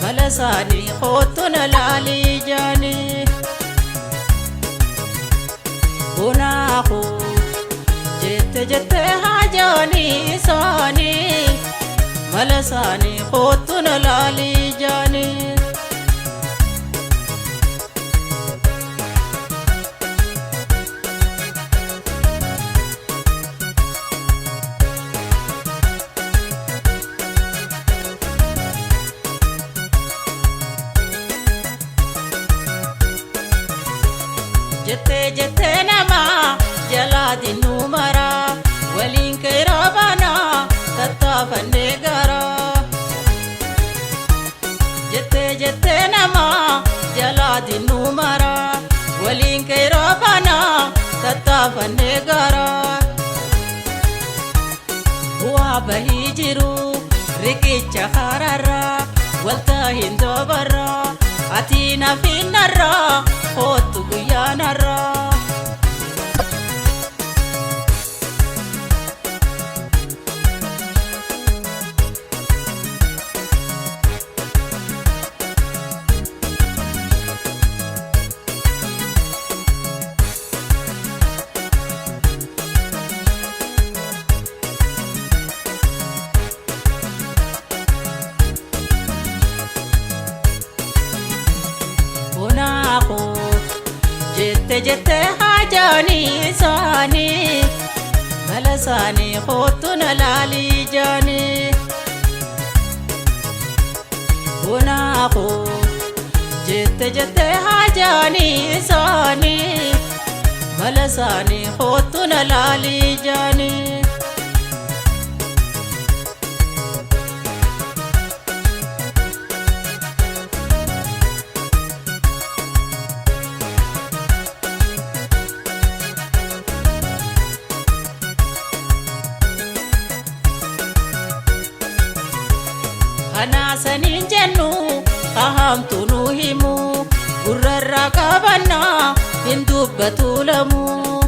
ملساني خوتنا لالي جاني بناخو جت جت هاجاني ساني ملساني خوتنا لالي جاني جتة جتة نما جلاد النمرة ولين كرابنا تطاف النجارة جتة جتة نما جلاد النمرة ولين كرابنا تطاف النجارة هو بهيجرو ركيتش خرارا والتاهين دوبرا أتينا في النرا خوتو يا نرا بناخو جت جت هاجاني ساني ملساني خوتنا لالي جاني بناخو جت جت هاجاني ساني ملساني خوتنا لالي جاني أنا سنين جنو أهم تنوهمو قرر رقابنا هندوب بطولمو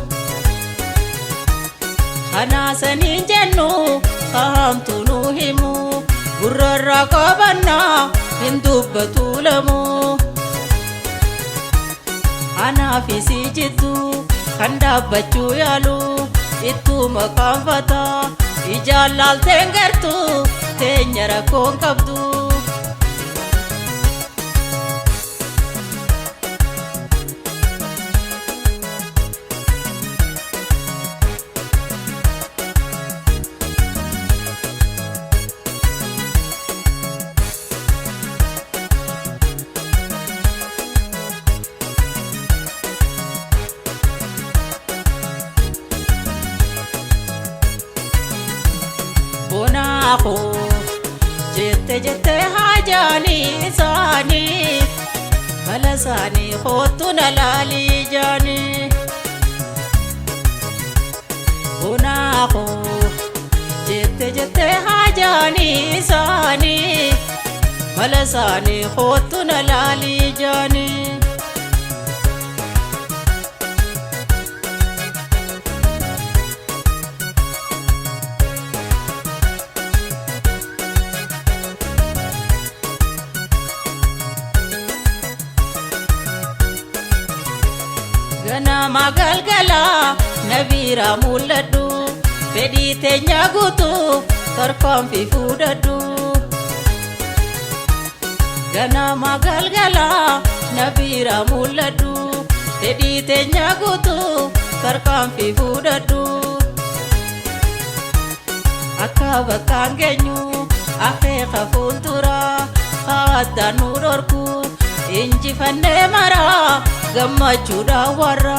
أنا سنين جنو أهم تنوهمو قرر رقابنا هندوب بطولمو أنا في سجدو خنداب بچو يالو إتو مقام فتا إجالال تنگرتو تنيرا كون كبدو بناخو جت جت هاجاني ساني ملساني خوتنا لالي جاني بناخو جت جت هاجاني ساني ملساني خوتنا لالي جاني Ganama galgala nabira muladu fedi tenya gutu tarkom fi fudadu Ganama galgala nabira muladu fedi tenya gutu tarkom fi fudadu Akaba kangenyu akeka funtura hada nurorku inji fanne mara gammachu dawara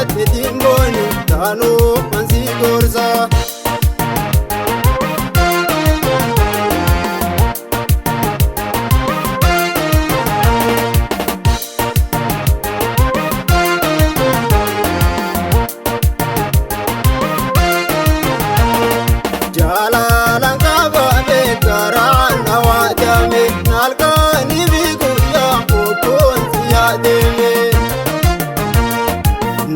tetiin booni taanuu mansi gorsa. Jalalan kabame karaan awwaajame nalkaani biyyaa okkoon siyaademe.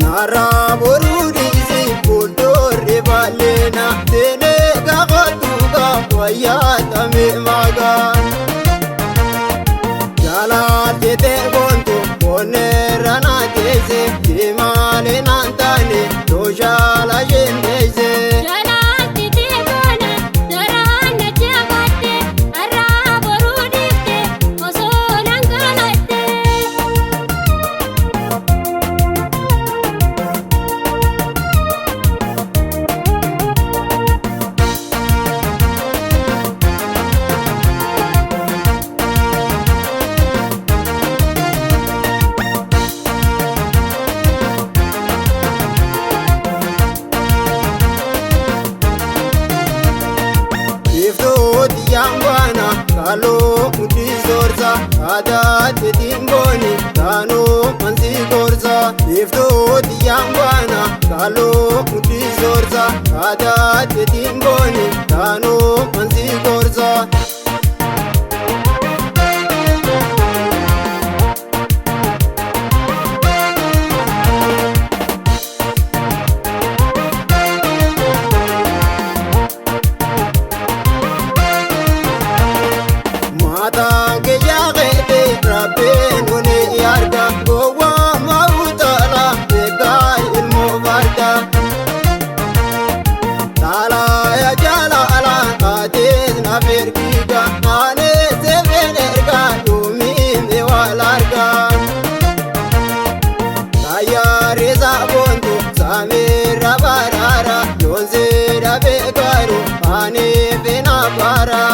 Naraa boruu dhiisi fuuldurri bal'eena seenee gaafa tuugaa wayyaatame maagaan. Jalaaltee boontu bonneerra naa teesse deemaalee naan taane tooshaala jendeesse. Kaloo mudhi soorsa aadaa tetiin booni taanuu mansi gorsa. Iftooti yaambaana kaloo mudhi soorsa aadaa tetiin booni taanuu mansi gorsa. Matange yaaqeete rabbeen oni yaarga gowwaa mawutaala beekaa ilmoo farda. Taalaya jalaala kaatees na fergiga aanee seefeen erga yoomiime wal arga. Tayyaarisa boontu saameerra baraara yoonsee dhabee gaaru aanee feena bara.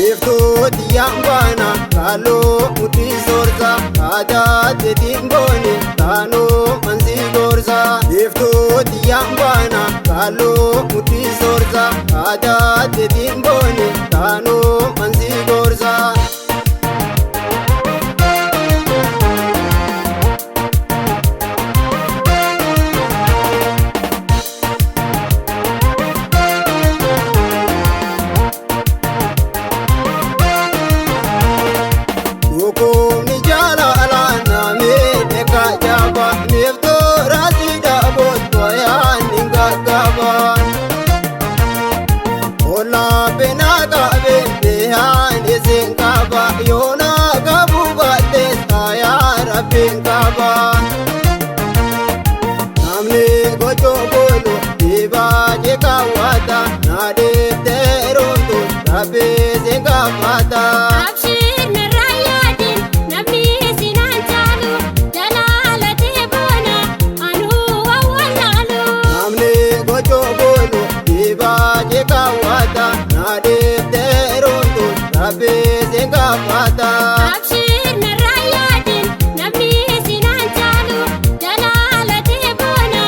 Iftooti yaambaana kaloo mudhi soorsa aadaa tetiin booni taanuu mansi gorsa. Iftooti yaambaana kaloo mudhi soorsa aadaa tetiin booni taanuu mansi gorsa. Okoomni jalaala namee deekaa jaaba neeftoora siidhaa toyaan ni gaggaba. Ollaa beenaa qabe beehaan isiin qaba yoonaa qabuu baattees taayaa rabbiin qaba. Namni gochoo boolu dhiibaa jeekaawwata naadeeftee roobtu rabbee si gaafata. Jeekaawwata naadeeftee roobtu rabbee si gaafata. Abshir narraa yaadin namni sinaan caalu jalaalatee boona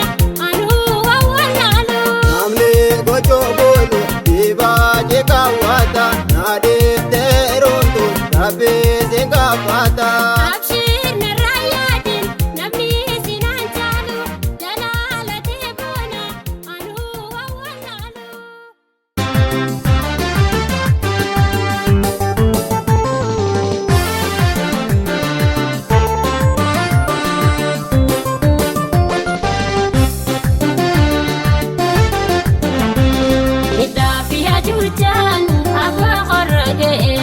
anuu wawwallaalu. Namni gochoo boolu dhiibaa jeekaawwata naadeeftee roobtu rabbee si gaafata. Abshir narraa yaadin namni sinaan caalu jalaalatee boona anuu wawwallaalu. Iddaa fi hajuuchaan abbaa qorra ga'e